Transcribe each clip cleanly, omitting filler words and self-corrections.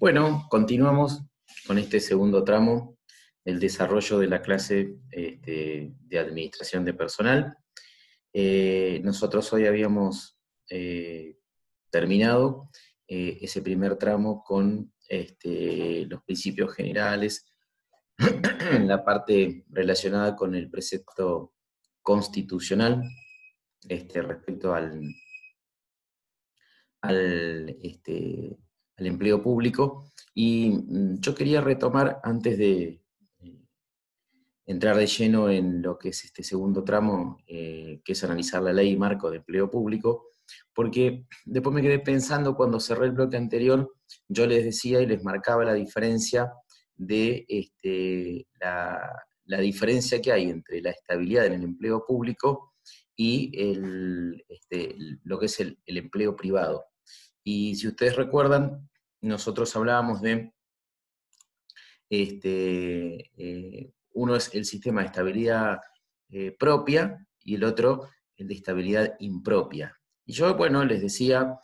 Bueno, continuamos con este segundo tramo, el desarrollo de la clase de administración de personal. Nosotros hoy habíamos terminado ese primer tramo con los principios generales, la parte relacionada con el precepto constitucional respecto al empleo público. Y yo quería retomar, antes de entrar de lleno en lo que es este segundo tramo, que es analizar la ley marco de empleo público, porque después me quedé pensando cuando cerré el bloque anterior, yo les decía y les marcaba la diferencia de la diferencia que hay entre la estabilidad en el empleo público y lo que es el empleo privado. Y si ustedes recuerdan, nosotros hablábamos de, uno es el sistema de estabilidad propia y el otro el de estabilidad impropia. Y yo, bueno, les decía,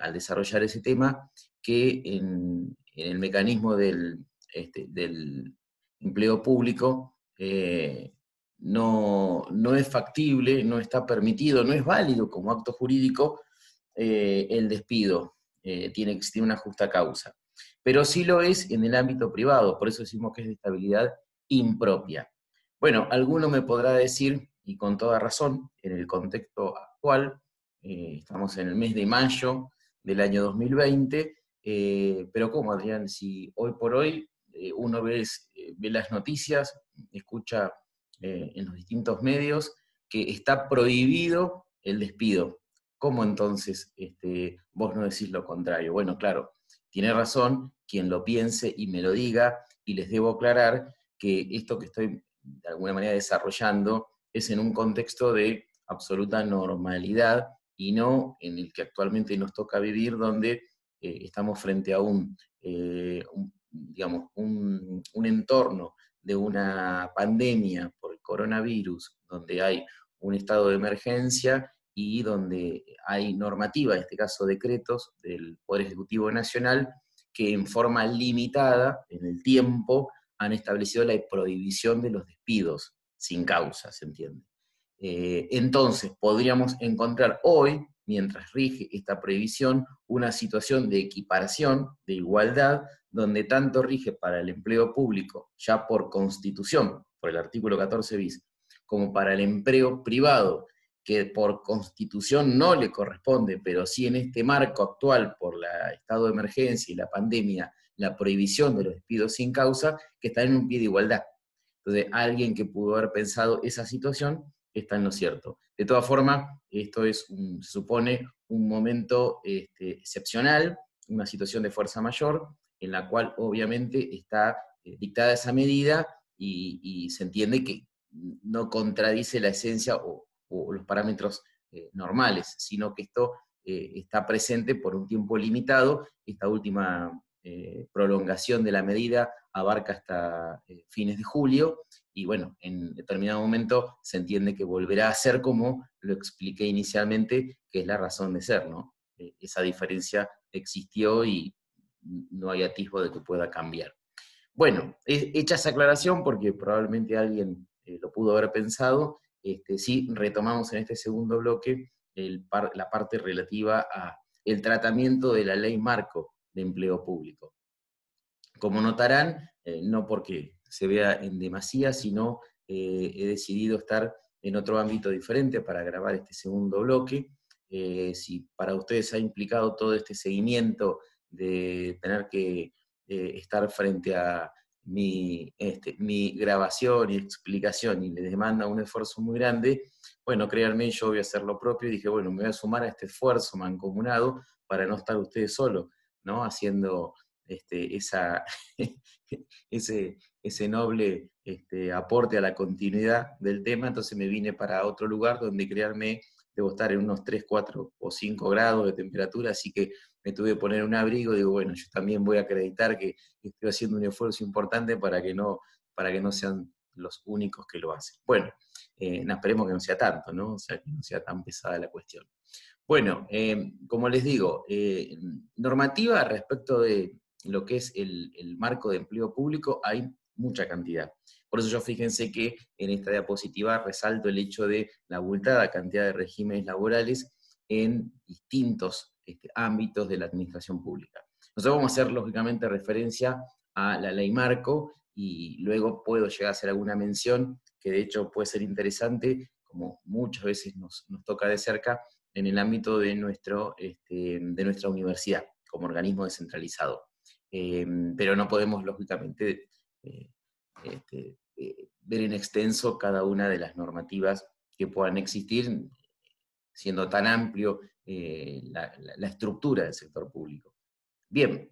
al desarrollar ese tema, que en el mecanismo del empleo público no es factible, no está permitido, no es válido como acto jurídico el despido. Tiene que existir una justa causa. Pero sí lo es en el ámbito privado, por eso decimos que es de estabilidad impropia. Bueno, alguno me podrá decir, y con toda razón, en el contexto actual, estamos en el mes de mayo del año 2020, pero ¿cómo, Adrián? Si hoy por hoy uno ve las noticias, escucha en los distintos medios que está prohibido el despido. ¿Cómo entonces vos no decís lo contrario? Bueno, claro, tiene razón quien lo piense y me lo diga, y les debo aclarar que esto que estoy de alguna manera desarrollando es en un contexto de absoluta normalidad y no en el que actualmente nos toca vivir, donde estamos frente a digamos, un entorno de una pandemia por el coronavirus, donde hay un estado de emergencia y donde hay normativa, en este caso decretos del Poder Ejecutivo Nacional, que en forma limitada en el tiempo han establecido la prohibición de los despidos sin causa, ¿se entiende? Entonces, podríamos encontrar hoy, mientras rige esta prohibición, una situación de equiparación, de igualdad, donde tanto rige para el empleo público, ya por constitución, por el artículo 14 bis, como para el empleo privado, que por constitución no le corresponde, pero sí en este marco actual, por el estado de emergencia y la pandemia, la prohibición de los despidos sin causa, que está en un pie de igualdad. Entonces, alguien que pudo haber pensado esa situación está en lo cierto. De todas formas, esto es, se supone, un momento excepcional, una situación de fuerza mayor, en la cual obviamente está dictada esa medida y se entiende que no contradice la esencia o los parámetros normales, sino que esto está presente por un tiempo limitado. Esta última prolongación de la medida abarca hasta fines de julio, y bueno, en determinado momento se entiende que volverá a ser como lo expliqué inicialmente, que es la razón de ser, ¿no? Esa diferencia existió y no hay atisbo de que pueda cambiar. Bueno, hecha esa aclaración, porque probablemente alguien lo pudo haber pensado, sí retomamos en este segundo bloque la parte relativa al tratamiento de la ley marco de empleo público. Como notarán, no porque se vea en demasía, sino he decidido estar en otro ámbito diferente para grabar este segundo bloque. Si para ustedes ha implicado todo este seguimiento de tener que estar frente a mi grabación y explicación y les demanda un esfuerzo muy grande, bueno, créanme, yo voy a hacer lo propio y dije, bueno, me voy a sumar a este esfuerzo mancomunado para no estar ustedes solos, ¿no? Haciendo ese noble aporte a la continuidad del tema. Entonces me vine para otro lugar donde, créanme, debo estar en unos 3, 4 o 5 grados de temperatura, así que me tuve que poner un abrigo. Digo, bueno, yo también voy a acreditar que estoy haciendo un esfuerzo importante para que no sean los únicos que lo hacen. Bueno, esperemos que no sea tanto, ¿no? O sea, que no sea tan pesada la cuestión. Bueno, como les digo, normativa respecto de lo que es el marco de empleo público hay mucha cantidad. Por eso yo fíjense que en esta diapositiva resalto el hecho de la abultada cantidad de regímenes laborales en distintos ámbitos de la administración pública. Nosotros vamos a hacer, lógicamente, referencia a la ley marco, y luego puedo llegar a hacer alguna mención que de hecho puede ser interesante, como muchas veces nos toca de cerca, en el ámbito de nuestra universidad, como organismo descentralizado. Pero no podemos, lógicamente, ver en extenso cada una de las normativas que puedan existir, siendo tan amplio la estructura del sector público. Bien,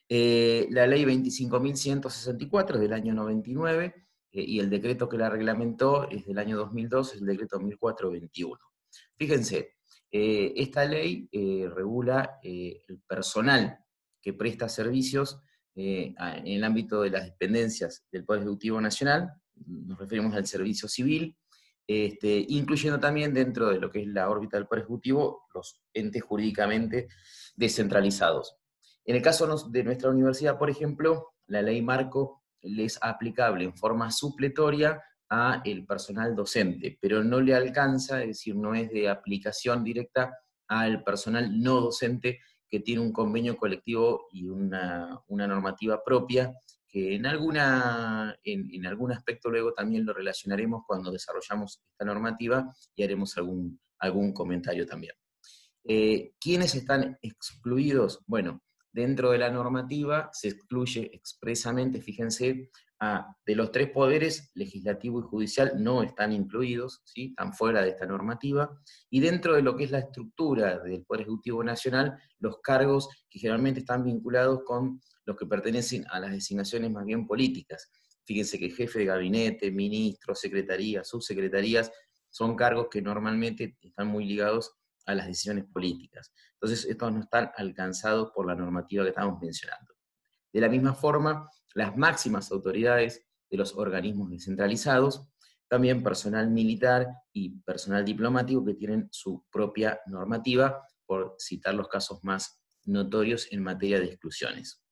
la ley 25.164 es del año 99, y el decreto que la reglamentó es del año 2002, es el decreto 1421. Fíjense, esta ley regula el personal que presta servicios en el ámbito de las dependencias del Poder Ejecutivo Nacional, nos referimos al servicio civil, incluyendo también dentro de lo que es la órbita del Poder Ejecutivo los entes jurídicamente descentralizados. En el caso de nuestra universidad, por ejemplo, la ley marco le es aplicable en forma supletoria a el personal docente, pero no le alcanza, es decir, no es de aplicación directa al personal no docente que tiene un convenio colectivo y una normativa propia, que en algún aspecto luego también lo relacionaremos cuando desarrollamos esta normativa y haremos algún comentario también. ¿Quiénes están excluidos? Bueno, dentro de la normativa se excluye expresamente, fíjense, de los tres poderes, legislativo y judicial no están incluidos, ¿sí? Están fuera de esta normativa, y dentro de lo que es la estructura del Poder Ejecutivo Nacional, los cargos que generalmente están vinculados con los que pertenecen a las designaciones más bien políticas. Fíjense que jefe de gabinete, ministros, secretarías, subsecretarías, son cargos que normalmente están muy ligados a las decisiones políticas. Entonces, estos no están alcanzados por la normativa que estamos mencionando. De la misma forma, las máximas autoridades de los organismos descentralizados, también personal militar y personal diplomático que tienen su propia normativa, por citar los casos más notorios en materia de exclusiones.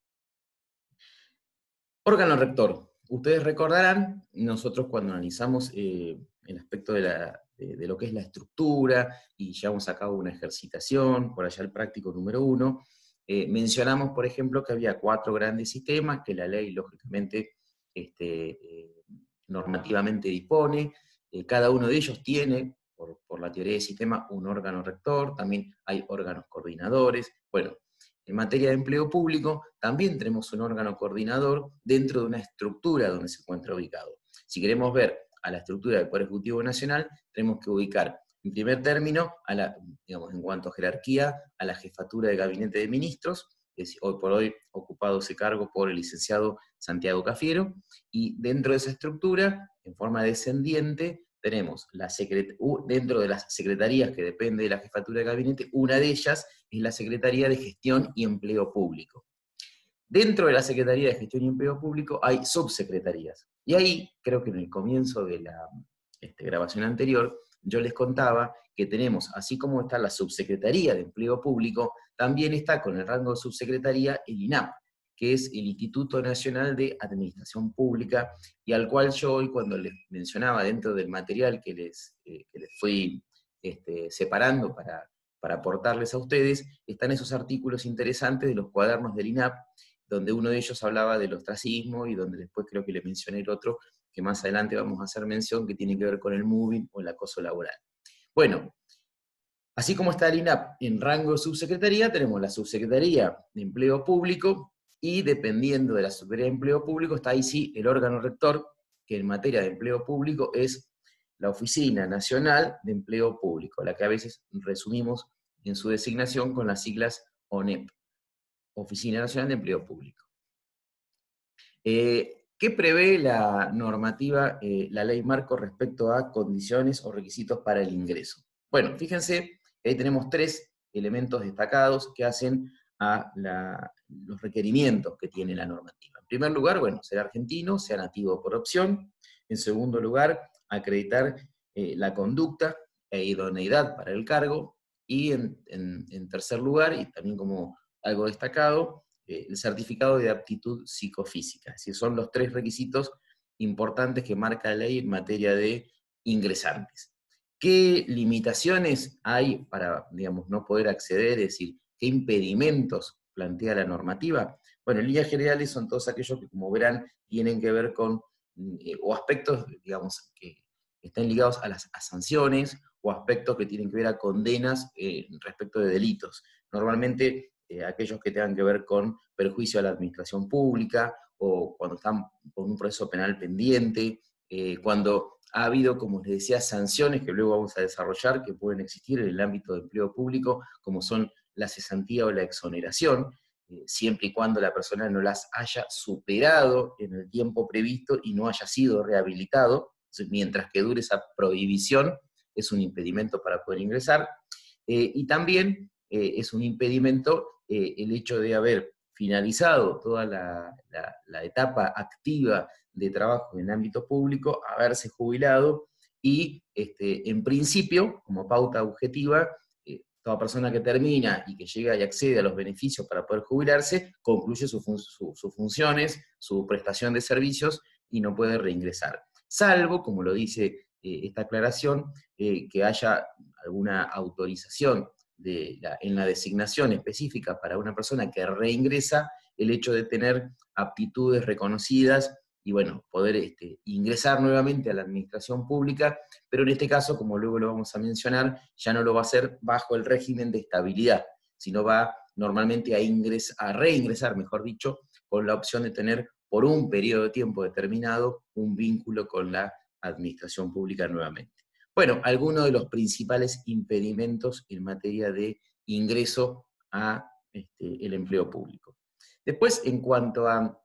Órgano rector. Ustedes recordarán, nosotros cuando analizamos el aspecto de lo que es la estructura y llevamos a cabo una ejercitación, por allá el práctico número 1, mencionamos, por ejemplo, que había 4 grandes sistemas que la ley, lógicamente, normativamente dispone. Cada uno de ellos tiene, por la teoría del sistema, un órgano rector, también hay órganos coordinadores. Bueno, en materia de empleo público, también tenemos un órgano coordinador dentro de una estructura donde se encuentra ubicado. Si queremos ver a la estructura del Poder Ejecutivo Nacional, tenemos que ubicar, en primer término, digamos, en cuanto a jerarquía, a la jefatura de gabinete de ministros, es decir, hoy por hoy ocupado ese cargo por el licenciado Santiago Cafiero, y dentro de esa estructura, en forma descendiente, tenemos dentro de las secretarías que depende de la jefatura de gabinete, una de ellas es la Secretaría de Gestión y Empleo Público. Dentro de la Secretaría de Gestión y Empleo Público hay subsecretarías. Y ahí, creo que en el comienzo de la grabación anterior, yo les contaba que tenemos, así como está la Subsecretaría de Empleo Público, también está con el rango de subsecretaría el INAP, que es el Instituto Nacional de Administración Pública, y al cual yo hoy, cuando les mencionaba dentro del material que les fui separando para aportarles a ustedes, están esos artículos interesantes de los cuadernos del INAP, donde uno de ellos hablaba del ostracismo, y donde después creo que le mencioné el otro, que más adelante vamos a hacer mención, que tiene que ver con el moving o el acoso laboral. Bueno, así como está el INAP en rango de subsecretaría, tenemos la Subsecretaría de Empleo Público, y dependiendo de la Subsecretaría de Empleo Público, está ahí sí el órgano rector, que en materia de empleo público es la Oficina Nacional de Empleo Público, la que a veces resumimos en su designación con las siglas ONEP, Oficina Nacional de Empleo Público. ¿Qué prevé la normativa, la ley marco, respecto a condiciones o requisitos para el ingreso? Bueno, fíjense, ahí tenemos 3 elementos destacados que hacen a los requerimientos que tiene la normativa. En primer lugar, bueno, ser argentino, sea nativo por opción. En segundo lugar, acreditar la conducta e idoneidad para el cargo. Y en tercer lugar, y también como algo destacado, el certificado de aptitud psicofísica. Es decir, son los 3 requisitos importantes que marca la ley en materia de ingresantes. ¿Qué limitaciones hay para, digamos, no poder acceder? Es decir, ¿qué impedimentos plantea la normativa? Bueno, en líneas generales son todos aquellos que, como verán, tienen que ver con, o aspectos, digamos, que están ligados a sanciones, o aspectos que tienen que ver a condenas respecto de delitos. Normalmente, aquellos que tengan que ver con perjuicio a la administración pública, o cuando están con un proceso penal pendiente, cuando ha habido, como les decía, sanciones que luego vamos a desarrollar, que pueden existir en el ámbito de empleo público, como son la cesantía o la exoneración, siempre y cuando la persona no las haya superado en el tiempo previsto y no haya sido rehabilitado. Entonces, mientras que dure esa prohibición, es un impedimento para poder ingresar. Y también es un impedimento el hecho de haber finalizado toda la etapa activa de trabajo en el ámbito público, haberse jubilado y, en principio, como pauta objetiva, toda persona que termina y que llega y accede a los beneficios para poder jubilarse, concluye sus funciones, su prestación de servicios y no puede reingresar. Salvo, como lo dice esta aclaración, que haya alguna autorización en la designación específica para una persona que reingresa, el hecho de tener aptitudes reconocidas y, bueno, poder ingresar nuevamente a la administración pública, pero en este caso, como luego lo vamos a mencionar, ya no lo va a hacer bajo el régimen de estabilidad, sino va normalmente a reingresar, mejor dicho, con la opción de tener por un periodo de tiempo determinado un vínculo con la administración pública nuevamente. Bueno, algunos de los principales impedimentos en materia de ingreso a el empleo público. Después, en cuanto a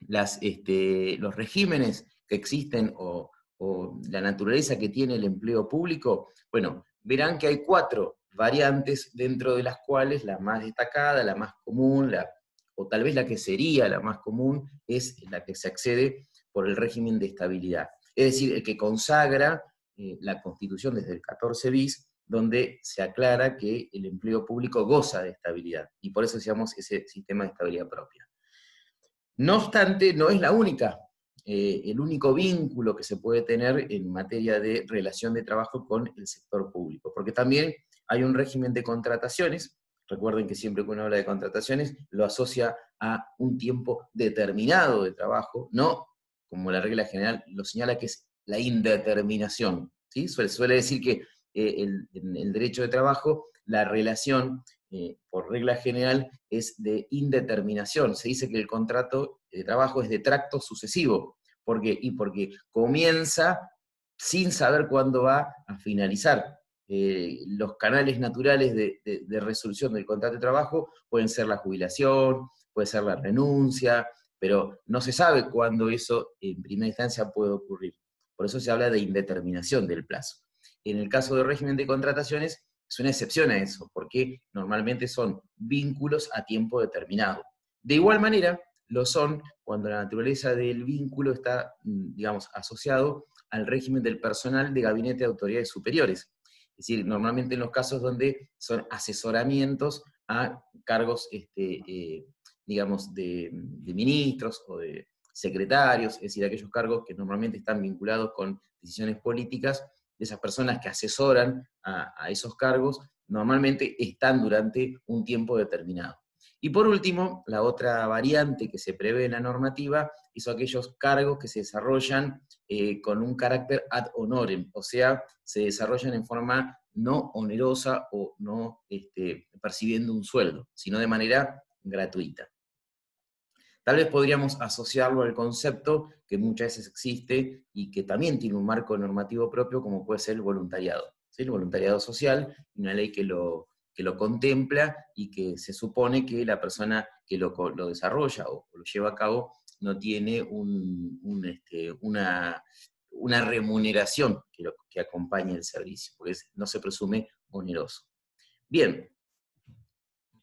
los regímenes que existen o la naturaleza que tiene el empleo público, bueno, verán que hay 4 variantes, dentro de las cuales la más destacada, la más común, o tal vez la que sería la más común, es la que se accede por el régimen de estabilidad. Es decir, el que consagra la Constitución desde el 14 bis, donde se aclara que el empleo público goza de estabilidad, y por eso decíamos ese sistema de estabilidad propia. No obstante, no es el único vínculo que se puede tener en materia de relación de trabajo con el sector público, porque también hay un régimen de contrataciones. Recuerden que siempre que uno habla de contrataciones, lo asocia a un tiempo determinado de trabajo, no como la regla general lo señala, que es la indeterminación, ¿sí? Suele decir que en el derecho de trabajo, la relación por regla general, es de indeterminación. Se dice que el contrato de trabajo es de tracto sucesivo. ¿Por qué? Y porque comienza sin saber cuándo va a finalizar. Los canales naturales de resolución del contrato de trabajo pueden ser la jubilación, puede ser la renuncia, pero no se sabe cuándo eso en primera instancia puede ocurrir. Por eso se habla de indeterminación del plazo. En el caso del régimen de contrataciones, es una excepción a eso, porque normalmente son vínculos a tiempo determinado. De igual manera, lo son cuando la naturaleza del vínculo está, digamos, asociado al régimen del personal de gabinete de autoridades superiores. Es decir, normalmente en los casos donde son asesoramientos a cargos, digamos, de ministros o de secretarios, es decir, aquellos cargos que normalmente están vinculados con decisiones políticas, de esas personas que asesoran a esos cargos, normalmente están durante un tiempo determinado. Y por último, la otra variante que se prevé en la normativa son aquellos cargos que se desarrollan con un carácter ad honorem, o sea, se desarrollan en forma no onerosa o no percibiendo un sueldo, sino de manera gratuita. Tal vez podríamos asociarlo al concepto que muchas veces existe y que también tiene un marco normativo propio, como puede ser el voluntariado. ¿Sí? El voluntariado social, una ley que lo contempla y que se supone que la persona que lo desarrolla o lo lleva a cabo no tiene una remuneración que acompañe el servicio, porque no se presume oneroso. Bien,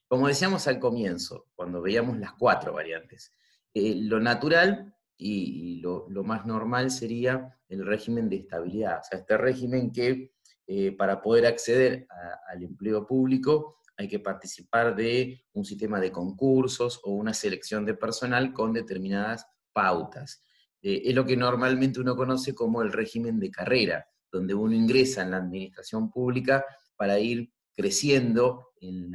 como decíamos al comienzo, cuando veíamos las 4 variantes, lo natural y lo más normal sería el régimen de estabilidad, o sea, este régimen que para poder acceder al empleo público hay que participar de un sistema de concursos o una selección de personal con determinadas pautas. Es lo que normalmente uno conoce como el régimen de carrera, donde uno ingresa en la administración pública para ir creciendo en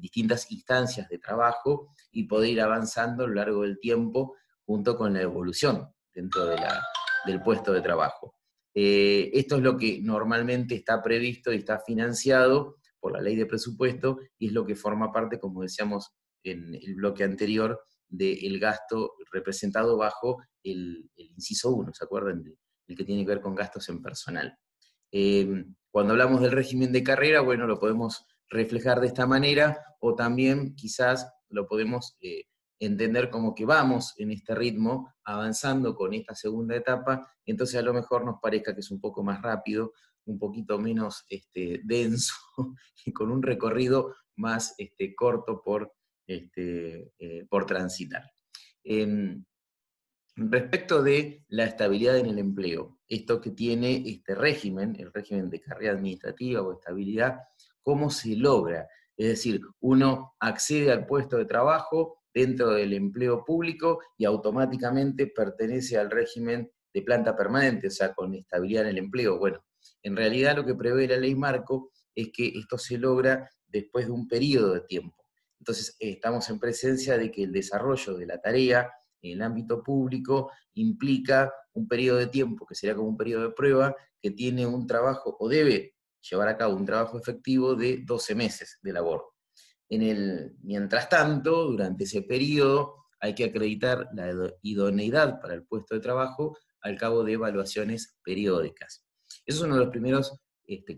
distintas instancias de trabajo y poder ir avanzando a lo largo del tiempo junto con la evolución dentro del puesto de trabajo. Esto es lo que normalmente está previsto y está financiado por la ley de presupuesto y es lo que forma parte, como decíamos en el bloque anterior, del gasto representado bajo el inciso 1, ¿se acuerdan? El que tiene que ver con gastos en personal. Cuando hablamos del régimen de carrera, bueno, lo podemos reflejar de esta manera, o también quizás lo podemos entender como que vamos en este ritmo, avanzando con esta segunda etapa, entonces a lo mejor nos parezca que es un poco más rápido, un poquito menos denso, y con un recorrido más corto por transitar. Respecto de la estabilidad en el empleo, esto que tiene este régimen, el régimen de carrera administrativa o estabilidad, ¿cómo se logra? Es decir, uno accede al puesto de trabajo dentro del empleo público y automáticamente pertenece al régimen de planta permanente, o sea, con estabilidad en el empleo. Bueno, en realidad lo que prevé la ley marco es que esto se logra después de un periodo de tiempo. Entonces, estamos en presencia de que el desarrollo de la tarea en el ámbito público implica un periodo de tiempo, que será como un periodo de prueba, que tiene un trabajo, o debe llevar a cabo un trabajo efectivo de 12 meses de labor. Mientras tanto, durante ese periodo, hay que acreditar la idoneidad para el puesto de trabajo al cabo de evaluaciones periódicas. Eso es uno de los primeros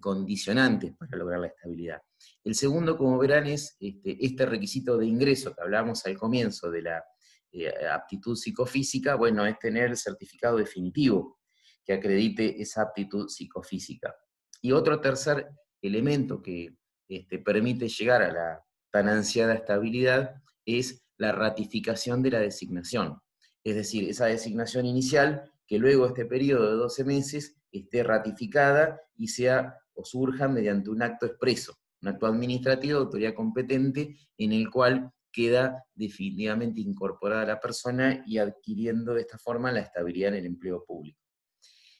condicionantes para lograr la estabilidad. El segundo, como verán, es este requisito de ingreso que hablábamos al comienzo de la aptitud psicofísica, bueno, es tener el certificado definitivo que acredite esa aptitud psicofísica. Y otro tercer elemento que permite llegar a la tan ansiada estabilidad es la ratificación de la designación. Es decir, esa designación inicial que luego de este periodo de 12 meses esté ratificada y sea o surja mediante un acto expreso, un acto administrativo de autoridad competente en el cual queda definitivamente incorporada la persona y adquiriendo de esta forma la estabilidad en el empleo público.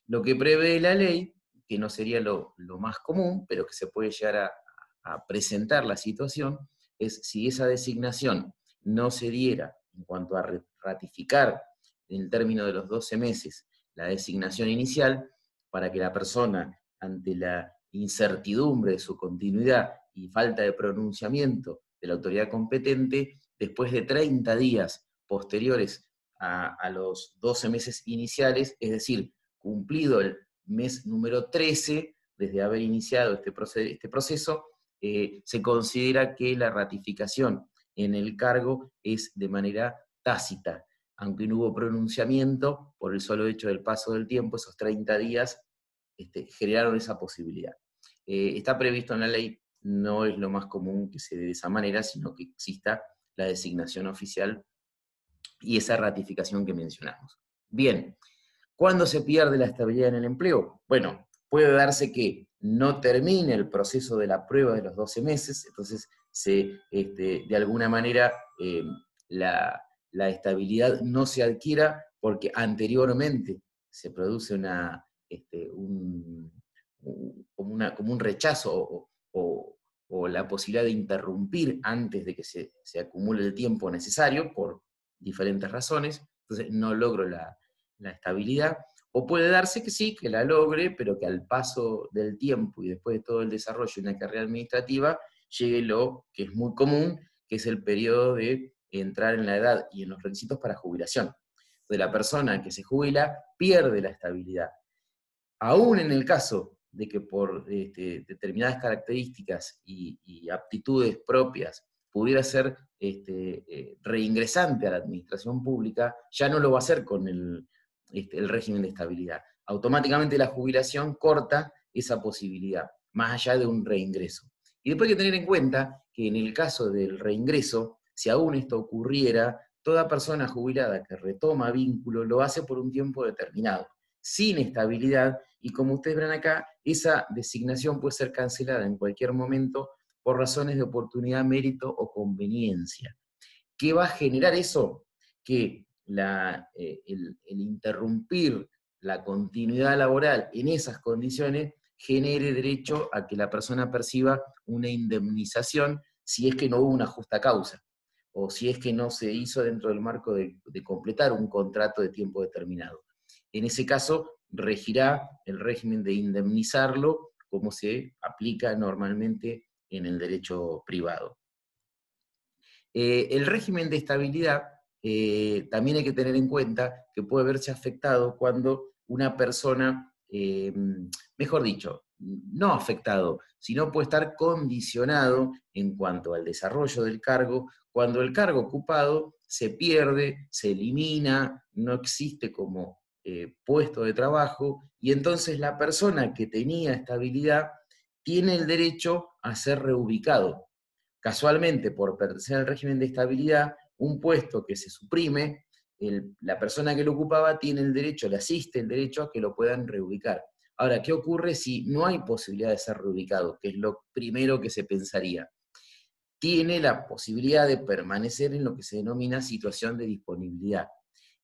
Lo que prevé la ley, que no sería lo más común, pero que se puede llegar a presentar la situación, es si esa designación no se diera en cuanto a ratificar en el término de los 12 meses la designación inicial, para que la persona, ante la incertidumbre de su continuidad y falta de pronunciamiento de la autoridad competente, después de 30 días posteriores a los 12 meses iniciales, es decir, cumplido el mes número 13, desde haber iniciado este proceso, se considera que la ratificación en el cargo es de manera tácita, aunque no hubo pronunciamiento, por el solo hecho del paso del tiempo, esos 30 días generaron esa posibilidad. Está previsto en la ley, no es lo más común que se dé de esa manera, sino que exista la designación oficial y esa ratificación que mencionamos. Bien, ¿cuándo se pierde la estabilidad en el empleo? Bueno, puede darse que no termine el proceso de la prueba de los 12 meses, entonces de alguna manera la estabilidad no se adquiera porque anteriormente se produce como un rechazo o la posibilidad de interrumpir antes de que se acumule el tiempo necesario por diferentes razones, entonces no logro la estabilidad, o puede darse que sí, que la logre, pero que al paso del tiempo y después de todo el desarrollo de una carrera administrativa, llegue lo que es muy común, que es el periodo de entrar en la edad y en los requisitos para jubilación. Entonces la persona que se jubila pierde la estabilidad. Aún en el caso de que por determinadas características y aptitudes propias pudiera ser reingresante a la administración pública, ya no lo va a hacer con el régimen de estabilidad. Automáticamente la jubilación corta esa posibilidad, más allá de un reingreso. Y después hay que tener en cuenta que en el caso del reingreso, si aún esto ocurriera, toda persona jubilada que retoma vínculo lo hace por un tiempo determinado, sin estabilidad, y como ustedes ven acá, esa designación puede ser cancelada en cualquier momento por razones de oportunidad, mérito o conveniencia. ¿Qué va a generar eso? Que el interrumpir la continuidad laboral en esas condiciones genere derecho a que la persona perciba una indemnización si es que no hubo una justa causa, o si es que no se hizo dentro del marco de completar un contrato de tiempo determinado. En ese caso, regirá el régimen de indemnizarlo como se aplica normalmente en el derecho privado. El régimen de estabilidad también hay que tener en cuenta que puede verse afectado cuando una persona, mejor dicho, no afectado, sino puede estar condicionado en cuanto al desarrollo del cargo, cuando el cargo ocupado se pierde, se elimina, no existe como puesto de trabajo, y entonces la persona que tenía estabilidad tiene el derecho a ser reubicado. Casualmente, por pertenecer al régimen de estabilidad, un puesto que se suprime, la persona que lo ocupaba tiene el derecho, le asiste el derecho a que lo puedan reubicar. Ahora, ¿qué ocurre si no hay posibilidad de ser reubicado? Que es lo primero que se pensaría. Tiene la posibilidad de permanecer en lo que se denomina situación de disponibilidad.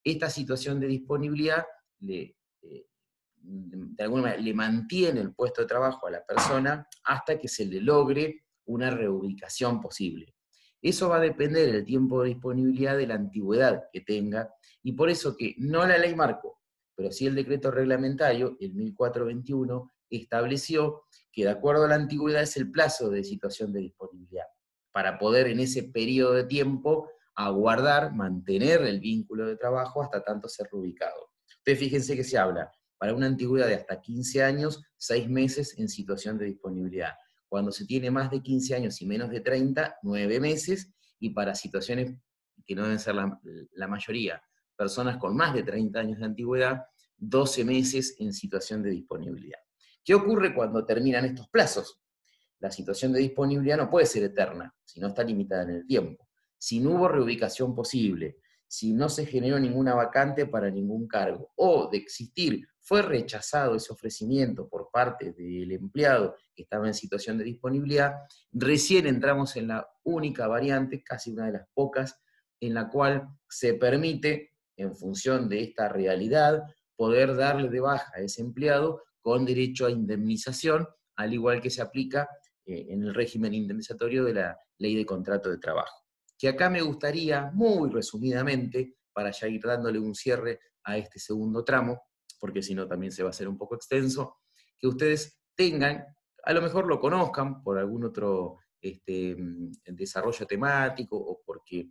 Esta situación de disponibilidad de alguna manera le mantiene el puesto de trabajo a la persona hasta que se le logre una reubicación posible. Eso va a depender del tiempo de disponibilidad de la antigüedad que tenga, y por eso que no la ley marco, pero sí el decreto reglamentario, el 1421, estableció que de acuerdo a la antigüedad es el plazo de situación de disponibilidad, para poder en ese periodo de tiempo aguardar, mantener el vínculo de trabajo hasta tanto ser reubicado. Ustedes fíjense que se habla para una antigüedad de hasta 15 años, 6 meses en situación de disponibilidad. Cuando se tiene más de 15 años y menos de 30, 9 meses, y para situaciones que no deben ser la mayoría, personas con más de 30 años de antigüedad, 12 meses en situación de disponibilidad. ¿Qué ocurre cuando terminan estos plazos? La situación de disponibilidad no puede ser eterna, si no está limitada en el tiempo. Si no hubo reubicación posible, si no se generó ninguna vacante para ningún cargo, o de existir, fue rechazado ese ofrecimiento por parte del empleado que estaba en situación de disponibilidad, recién entramos en la única variante, casi una de las pocas, en la cual se permite, en función de esta realidad, poder darle de baja a ese empleado con derecho a indemnización, al igual que se aplica en el régimen indemnizatorio de la Ley de Contrato de Trabajo. Que acá me gustaría, muy resumidamente, para ya ir dándole un cierre a este segundo tramo, porque si no también se va a hacer un poco extenso, que ustedes tengan, a lo mejor lo conozcan por algún otro desarrollo temático o porque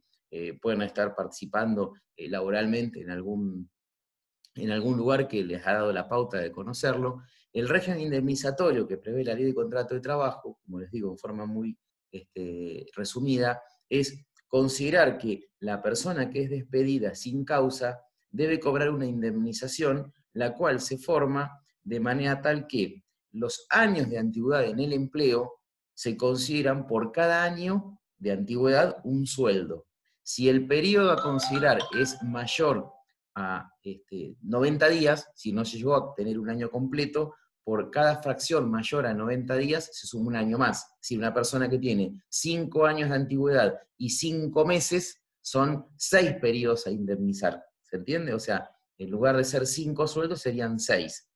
puedan estar participando laboralmente en algún lugar que les ha dado la pauta de conocerlo. El régimen indemnizatorio que prevé la Ley de Contrato de Trabajo, como les digo en forma muy resumida, es considerar que la persona que es despedida sin causa debe cobrar una indemnización, la cual se forma de manera tal que los años de antigüedad en el empleo se consideran por cada año de antigüedad un sueldo. Si el periodo a considerar es mayor a 90 días, si no se llegó a tener un año completo, por cada fracción mayor a 90 días se suma un año más. Si una persona que tiene 5 años de antigüedad y 5 meses, son 6 periodos a indemnizar. ¿Se entiende? O sea, en lugar de ser 5 sueldos, serían 6.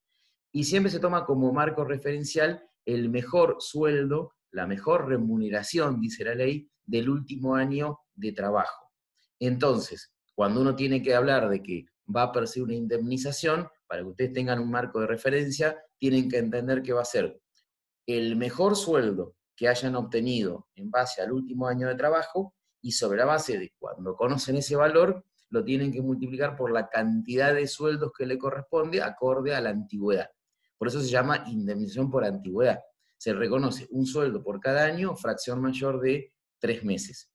Y siempre se toma como marco referencial el mejor sueldo, la mejor remuneración, dice la ley, del último año de trabajo. Entonces, cuando uno tiene que hablar de que va a percibir una indemnización, para que ustedes tengan un marco de referencia, tienen que entender que va a ser el mejor sueldo que hayan obtenido en base al último año de trabajo, y sobre la base de cuando conocen ese valor, lo tienen que multiplicar por la cantidad de sueldos que le corresponde acorde a la antigüedad. Por eso se llama indemnización por antigüedad. Se reconoce un sueldo por cada año, fracción mayor de 3 meses.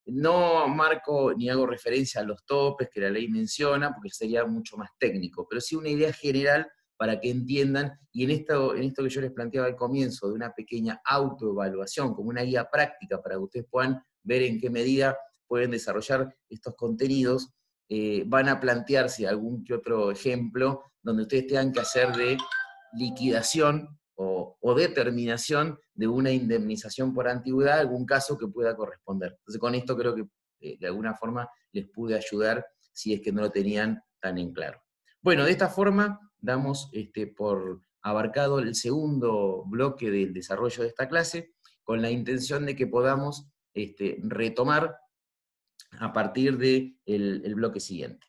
No marco ni hago referencia a los topes que la ley menciona, porque sería mucho más técnico, pero sí una idea general para que entiendan, y en esto que yo les planteaba al comienzo, de una pequeña autoevaluación, como una guía práctica para que ustedes puedan ver en qué medida pueden desarrollar estos contenidos, van a plantearse algún que otro ejemplo donde ustedes tengan que hacer de liquidación o determinación de una indemnización por antigüedad, algún caso que pueda corresponder. Entonces con esto creo que de alguna forma les pude ayudar si es que no lo tenían tan en claro. Bueno, de esta forma damos por abarcado el segundo bloque del desarrollo de esta clase, con la intención de que podamos retomar a partir del bloque siguiente.